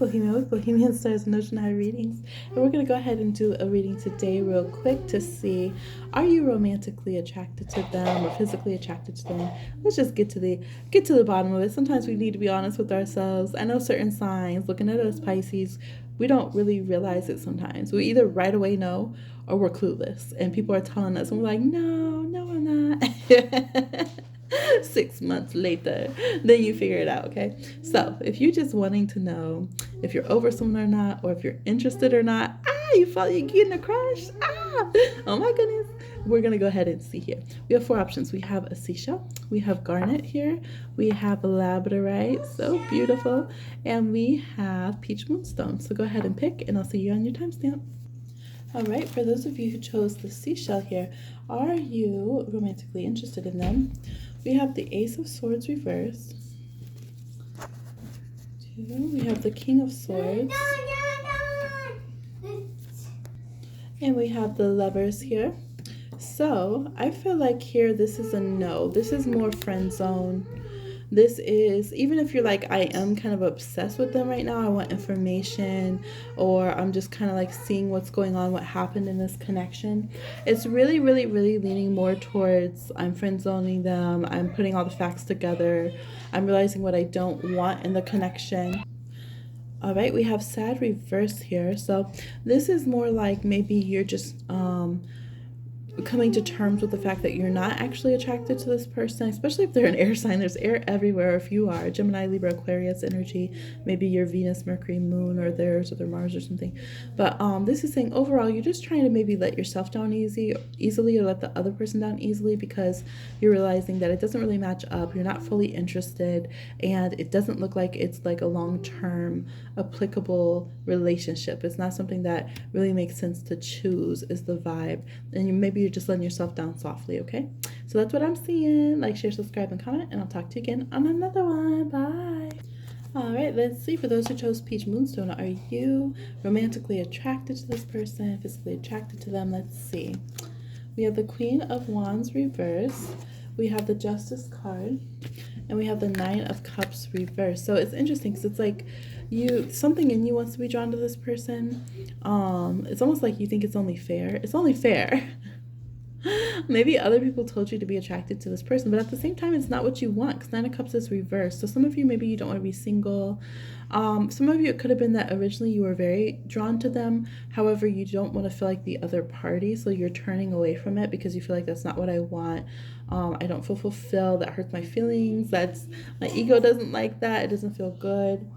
Bohemian with Bohemian Stars and Ocean High Readings. And we're going to go ahead and do a reading today real quick to see, are you romantically attracted to them or physically attracted to them? Let's just get to the bottom of it. Sometimes we need to be honest with ourselves. I know certain signs, looking at us Pisces, we don't really realize it sometimes. We either right away know or we're clueless. And people are telling us, and we're like, no, I'm not. 6 months later, then you figure it out, okay? So if you're just wanting to know if you're over someone or not, or if you're interested or not, you felt you're getting a crush, oh my goodness, we're gonna go ahead and see here. We have 4 options. We have a seashell, we have garnet here, we have a labradorite, so beautiful, and we have peach moonstone. So go ahead and pick, and I'll see you on your timestamp. All right, for those of you who chose the seashell here, are you romantically interested in them? We have the Ace of Swords reversed. 2, we have the King of Swords. And we have the Lovers here. So I feel like here this is a no. This is more friend zone. This is, even if you're like, I am kind of obsessed with them right now, I want information, or I'm just kind of like seeing what's going on, what happened in this connection. It's really, really, really leaning more towards I'm friend zoning them, I'm putting all the facts together, I'm realizing what I don't want in the connection. All right, we have sad reverse here. So this is more like maybe you're just coming to terms with the fact that you're not actually attracted to this person, especially if they're an air sign. There's air everywhere. If you are Gemini, Libra, Aquarius energy, maybe your Venus, Mercury, Moon, or theirs, or their Mars or something. But this is saying overall you're just trying to maybe let yourself down easily, or let the other person down easily, because you're realizing that it doesn't really match up. You're not fully interested, and it doesn't look like it's like a long-term applicable relationship. It's not something that really makes sense to choose, is the vibe. And maybe you're just letting yourself down softly, okay? So that's what I'm seeing. Like, share, subscribe, and comment, and I'll talk to you again on another one. Bye. All right, let's see. For those who chose Peach Moonstone, are you romantically attracted to this person, physically attracted to them? Let's see. We have the Queen of Wands reverse. We have the Justice card, and we have the 9 of Cups reverse. So it's interesting because it's like something in you wants to be drawn to this person. It's almost like you think it's only fair. It's only fair. Maybe other people told you to be attracted to this person, but at the same time, it's not what you want, because 9 of Cups is reversed. So some of you, maybe you don't want to be single. Some of you, it could have been that originally you were very drawn to them. However, you don't want to feel like the other party, so you're turning away from it because you feel like that's not what I want. I don't feel fulfilled. That hurts my feelings. My ego doesn't like that. It doesn't feel good.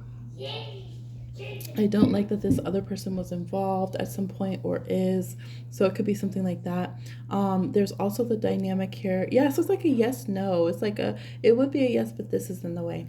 I don't like that this other person was involved at some point or is. So it could be something like that. There's also the dynamic here. Yeah, so it's like a yes, no. It's like it would be a yes, but this is in the way.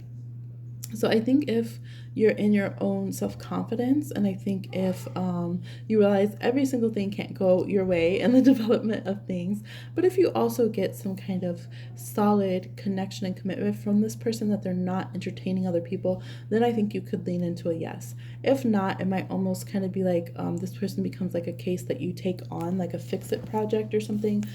So I think if you're in your own self-confidence, and I think if you realize every single thing can't go your way in the development of things, but if you also get some kind of solid connection and commitment from this person that they're not entertaining other people, then I think you could lean into a yes. If not, it might almost kind of be like this person becomes like a case that you take on, like a fix-it project or something,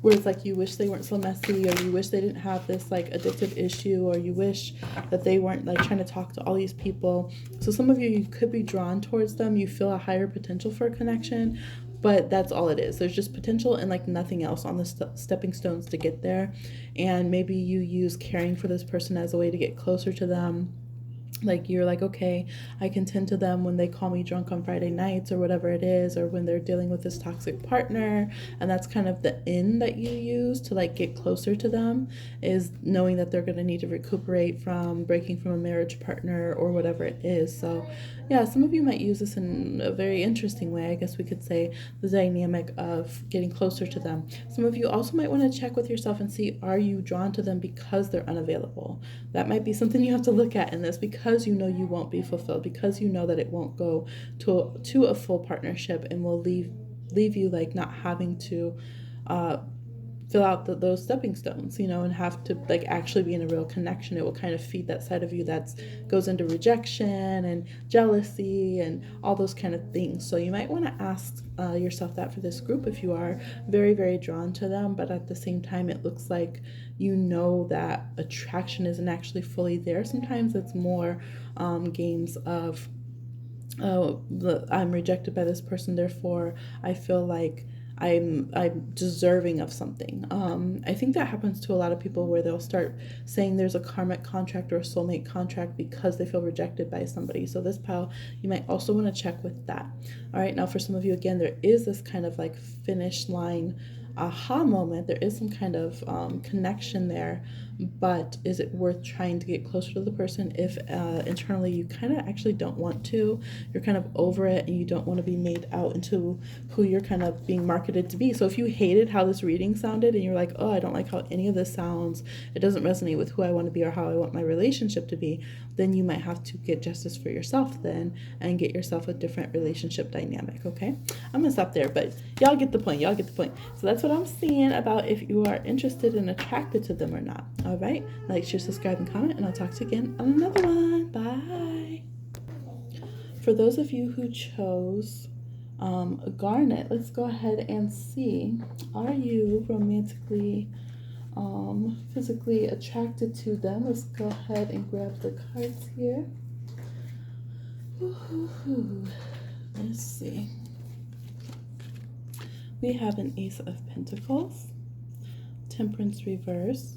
where it's like you wish they weren't so messy, or you wish they didn't have this like addictive issue, or you wish that they weren't like trying to talk to all these people. So some of you could be drawn towards them. You feel a higher potential for a connection, but that's all it is. There's just potential and like nothing else on the stepping stones to get there. And maybe you use caring for this person as a way to get closer to them. Like you're like, okay, I can tend to them when they call me drunk on Friday nights or whatever it is, or when they're dealing with this toxic partner. And that's kind of the end that you use to like get closer to them, is knowing that they're going to need to recuperate from breaking from a marriage partner or whatever it is. So yeah, some of you might use this in a very interesting way. I guess we could say the dynamic of getting closer to them. Some of you also might want to check with yourself and see, are you drawn to them because they're unavailable? That might be something you have to look at in this, because you know you won't be fulfilled, because you know that it won't go to a full partnership and will leave you like not having to fill out those stepping stones, and have to like actually be in a real connection. It will kind of feed that side of you that goes into rejection and jealousy and all those kind of things. So you might want to ask yourself that for this group if you are very, very drawn to them, but at the same time, it looks like that attraction isn't actually fully there. Sometimes it's more games of, oh, I'm rejected by this person, therefore I feel like I'm deserving of something. I think that happens to a lot of people where they'll start saying there's a karmic contract or a soulmate contract because they feel rejected by somebody. So this pal, you might also want to check with that. All right, now for some of you, again, there is this kind of like finish line aha moment. There is some kind of connection there, but is it worth trying to get closer to the person if internally you kind of actually don't want to? You're kind of over it and you don't want to be made out into who you're kind of being marketed to be. So if you hated how this reading sounded and you're like, oh, I don't like how any of this sounds, it doesn't resonate with who I want to be or how I want my relationship to be, then you might have to get justice for yourself then and get yourself a different relationship dynamic. Okay, I'm gonna stop there, but y'all get the point. So that's what I'm seeing about if you are interested and attracted to them or not. All right, like, share, subscribe, and comment, and I'll talk to you again on another one. Bye. For those of you who chose Garnet, let's go ahead and see, are you romantically, physically attracted to them? Let's go ahead and grab the cards here. Let's see. We have an Ace of Pentacles, Temperance reverse.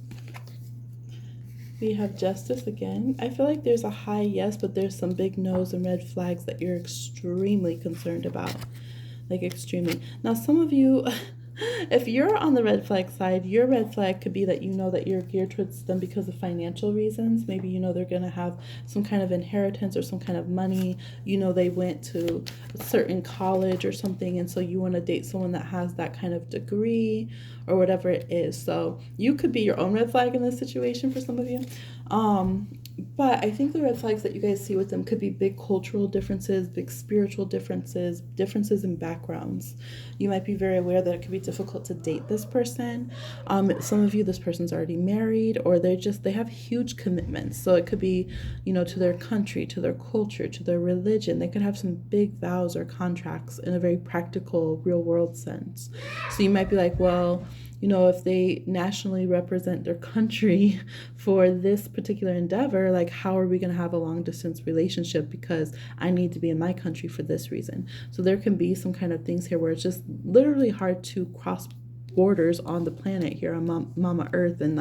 We have Justice again. I feel like there's a high yes, but there's some big no's and red flags that you're extremely concerned about. Like extremely. Now, some of you, if you're on the red flag side, your red flag could be that that you're geared towards them because of financial reasons. Maybe they're going to have some kind of inheritance or some kind of money. They went to a certain college or something, and so you want to date someone that has that kind of degree or whatever it is. So you could be your own red flag in this situation for some of you. But I think the red flags that you guys see with them could be big cultural differences, big spiritual differences, differences in backgrounds. You might be very aware that it could be difficult to date this person. Some of you, this person's already married, or they have huge commitments. So it could be, to their country, to their culture, to their religion. They could have some big vows or contracts in a very practical, real world sense. So you might be like, well, if they nationally represent their country for this particular endeavor, like, how are we going to have a long distance relationship because I need to be in my country for this reason? So there can be some kind of things here where it's just literally hard to cross borders on the planet here on Mama Earth and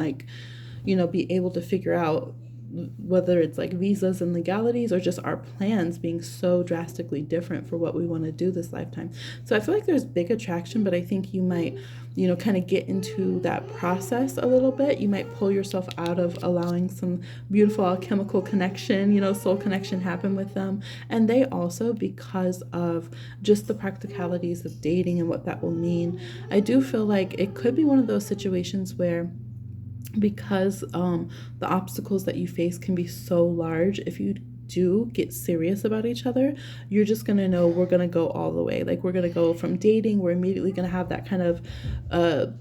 be able to figure out whether it's like visas and legalities or just our plans being so drastically different for what we want to do this lifetime. So I feel like there's big attraction, but I think you might, kind of get into that process a little bit. You might pull yourself out of allowing some beautiful alchemical connection, soul connection happen with them. And they also, because of just the practicalities of dating and what that will mean, I do feel like it could be one of those situations where, because the obstacles that you face can be so large, if you do get serious about each other, you're just going to know we're going to go all the way. Like, we're going to go from dating, we're immediately going to have that kind of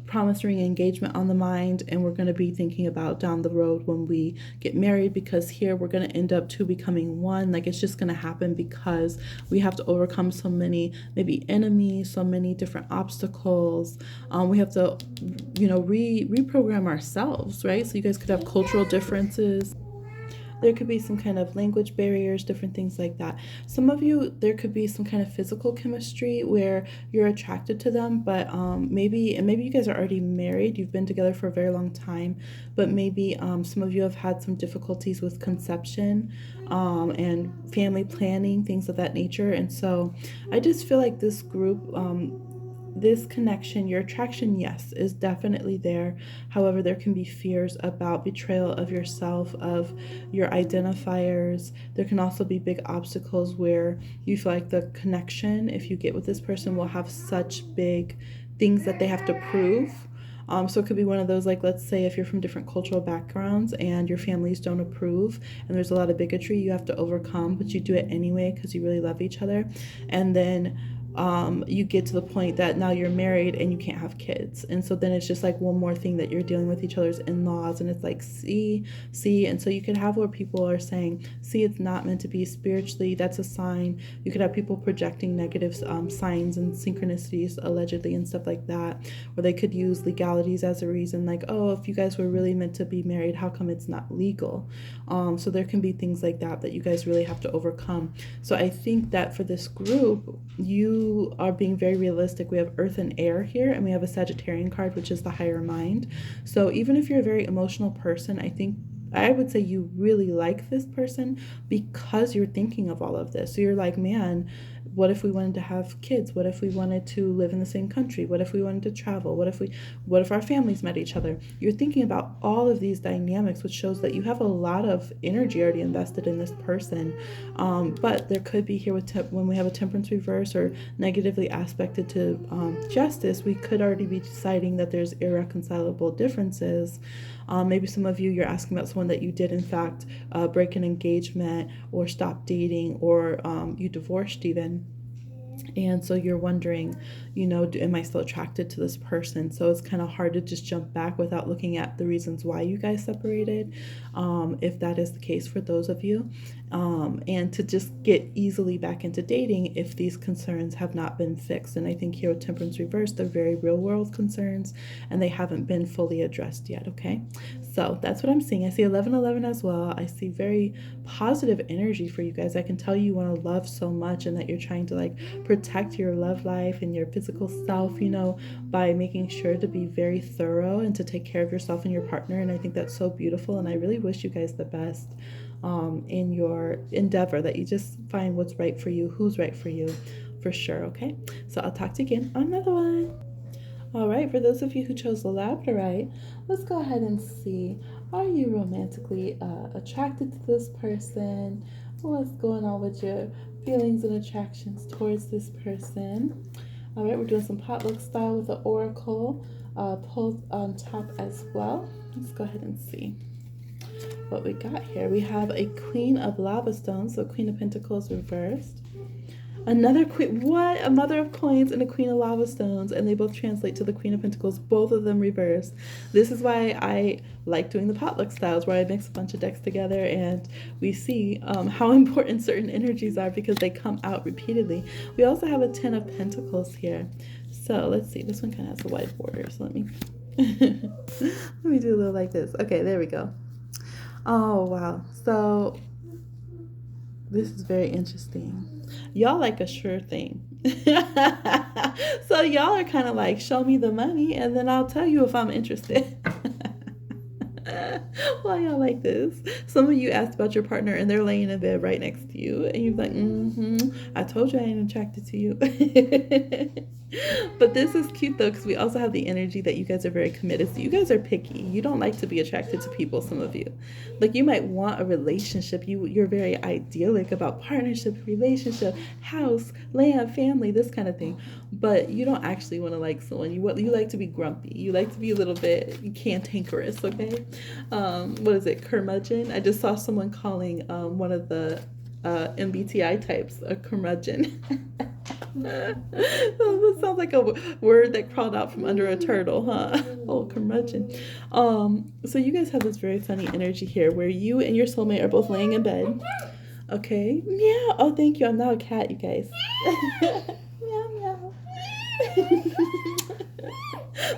promise ring engagement on the mind, and we're going to be thinking about down the road when we get married, because here we're going to end up two becoming one. Like, it's just going to happen because we have to overcome so many maybe enemies, so many different obstacles. We have to reprogram ourselves, right? So you guys could have cultural differences. There could be some kind of language barriers, different things like that. Some of you, there could be some kind of physical chemistry where you're attracted to them, but maybe you guys are already married. You've been together for a very long time, but maybe some of you have had some difficulties with conception and family planning, things of that nature. And so I just feel like this group, this connection, your attraction, yes, is definitely there. However, there can be fears about betrayal of yourself, of your identifiers. There can also be big obstacles where you feel like the connection, if you get with this person, will have such big things that they have to prove. So it could be one of those, like, let's say if you're from different cultural backgrounds and your families don't approve and there's a lot of bigotry you have to overcome, but you do it anyway because you really love each other. And then you get to the point that now you're married and you can't have kids. And so then it's just like one more thing that you're dealing with each other's in-laws, and it's like, see. And so you could have where people are saying, see, it's not meant to be spiritually, that's a sign. You could have people projecting negative signs and synchronicities allegedly and stuff like that, or they could use legalities as a reason, like, oh, if you guys were really meant to be married, how come it's not legal? So there can be things like that that you guys really have to overcome. So I think that for this group, you are being very realistic. We have earth and air here, and we have a Sagittarian card, which is the higher mind. So even if you're a very emotional person, I would say you really like this person because you're thinking of all of this. So you're like, man, what if we wanted to have kids? What if we wanted to live in the same country? What if we wanted to travel? What if our families met each other? You're thinking about all of these dynamics, which shows that you have a lot of energy already invested in this person. But there could be here when we have a temperance reverse or negatively aspected to justice, we could already be deciding that there's irreconcilable differences. Maybe some of you, you're asking about someone that you did in fact break an engagement or stop dating, or you divorced even. And so you're wondering, am I still attracted to this person? So it's kind of hard to just jump back without looking at the reasons why you guys separated, if that is the case for those of you. And to just get easily back into dating if these concerns have not been fixed. And I think here with Temperance Reverse, they're very real world concerns and they haven't been fully addressed yet, okay? So that's what I'm seeing. I see 1111 as well. I see very positive energy for you guys. I can tell you want to love so much and that you're trying to like protect your love life and your physical self, by making sure to be very thorough and to take care of yourself and your partner. And I think that's so beautiful. And I really wish you guys the best in your endeavor, that you just find what's right for you, who's right for you, for sure, okay? So I'll talk to you again on another one. All right, for those of you who chose the Labradorite, let's go ahead and see, are you romantically attracted to this person? What's going on with your feelings and attractions towards this person? All right, we're doing some potluck style with the oracle pulled on top as well. Let's go ahead and see what we got here. We have a Queen of Lava Stones, so Queen of Pentacles reversed. Another queen, what? A Mother of Coins and a Queen of Lava Stones, and they both translate to the Queen of Pentacles, both of them reversed. This is why I like doing the potluck styles, where I mix a bunch of decks together and we see how important certain energies are because they come out repeatedly. We also have a Ten of Pentacles here. So let's see, this one kind of has a white border, so let me let me do a little like this. Okay, there we go. Oh, wow. So this is very interesting. Y'all like a sure thing. So y'all are kind of like, show me the money and then I'll tell you if I'm interested. Why y'all like this? Some of you asked about your partner and they're laying in bed right next to you and you're like, I told you I ain't attracted to you. But this is cute though, because we also have the energy that you guys are very committed. So you guys are picky. You don't like to be attracted to people, some of you. Like you might want a relationship. You're very idyllic about partnership, relationship, house, land, family, this kind of thing. But you don't actually want to like someone. You like to be grumpy. You like to be a little bit cantankerous, okay? What is it, curmudgeon? I just saw someone calling one of the MBTI types a curmudgeon. That sounds like a word that crawled out from under a turtle, huh? Oh, curmudgeon. So you guys have this very funny energy here where you and your soulmate are both laying in bed. Okay. Meow. Oh, thank you. I'm now a cat, you guys. Meow, meow.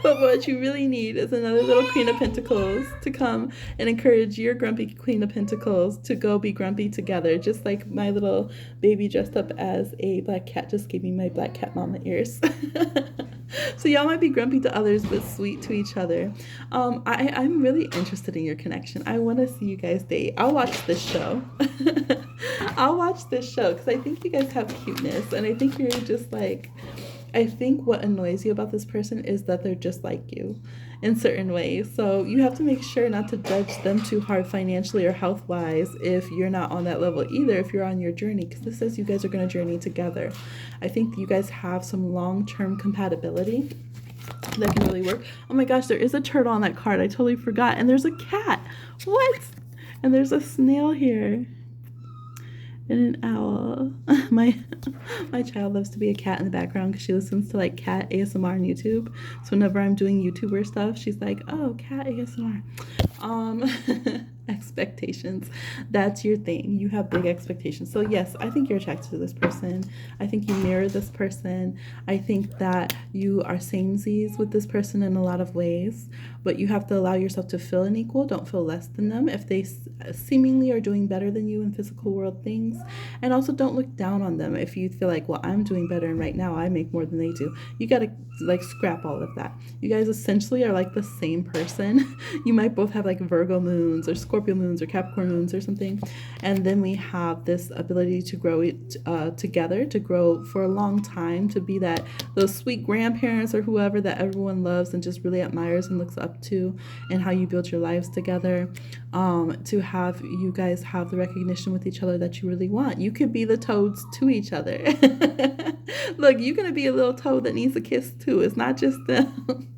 But what you really need is another little Queen of Pentacles to come and encourage your grumpy Queen of Pentacles to go be grumpy together. Just like my little baby dressed up as a black cat just gave me my black cat mama ears. So y'all might be grumpy to others but sweet to each other. I'm really interested in your connection. I want to see you guys date. I'll watch this show. I'll watch this show because I think you guys have cuteness and I think you're just like, I think what annoys you about this person is that they're just like you in certain ways. So you have to make sure not to judge them too hard financially or health-wise if you're not on that level either, if you're on your journey, because this says you guys are going to journey together. I think you guys have some long-term compatibility that can really work. Oh my gosh, there is a turtle on that card. I totally forgot. And there's a cat. What? And there's a snail here. and an owl. My child loves to be a cat in the background because she listens to like cat ASMR on YouTube. So whenever I'm doing YouTuber stuff, she's like, "Oh, cat ASMR." Um, expectations. That's your thing. You have big expectations. So yes, I think you're attracted to this person. I think you mirror this person. I think that you are samesies with this person in a lot of ways, but you have to allow yourself to feel unequal. Don't feel less than them if they seemingly are doing better than you in physical world things. And also don't look down on them if you feel like, well, I'm doing better and right now I make more than they do. You got to like scrap all of that. You guys essentially are like the same person. You might both have like Virgo moons or Scorpio moons or Capricorn moons or something. And then we have this ability to grow it together, to grow for a long time, to be that those sweet grandparents or whoever that everyone loves and just really admires and looks up to, and how you build your lives together. To have you guys have the recognition with each other that you really want. You could be the toads to each other. Look, you're going to be a little toad that needs a kiss too. It's not just them.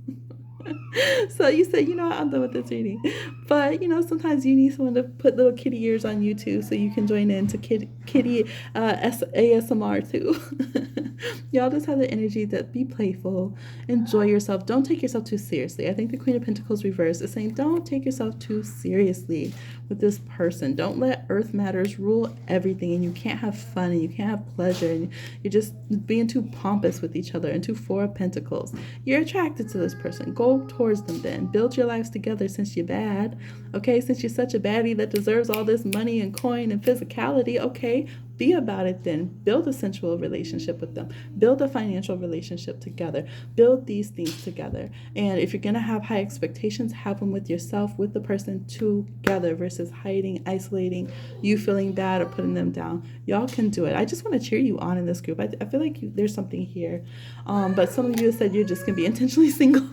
So you say, you know what, I'm done with this reading. But, you know, sometimes you need someone to put little kitty ears on you too so you can join in to kitty ASMR too. Y'all just have the energy to be playful, enjoy yourself. Don't take yourself too seriously. I think the Queen of Pentacles reverse is saying don't take yourself too seriously with this person. Don't let earth matters rule everything, and you can't have fun and you can't have pleasure, and you're just being too pompous with each other. And to Four of Pentacles, you're attracted to this person. Go towards them then. Build your lives together since you're bad. Okay, since you're such a baddie that deserves all this money and coin and physicality, okay, be about it then. Build a sensual relationship with them. Build a financial relationship together. Build these things together. And if you're going to have high expectations, have them with yourself, with the person together versus hiding, isolating, you feeling bad or putting them down. Y'all can do it. I just want to cheer you on in this group. I feel like there's something here. But some of you said you're just going to be intentionally single.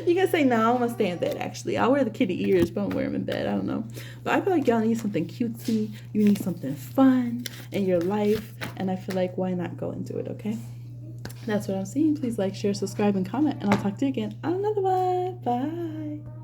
You can say, no, I'm going to stay in bed, actually. I'll wear the kitty ears, but I'll wear them in bed. I don't know. But I feel like y'all need something cutesy. You need something fun in your life. And I feel like, why not go and do it, okay? That's what I'm seeing. Please like, share, subscribe, and comment. And I'll talk to you again on another one. Bye.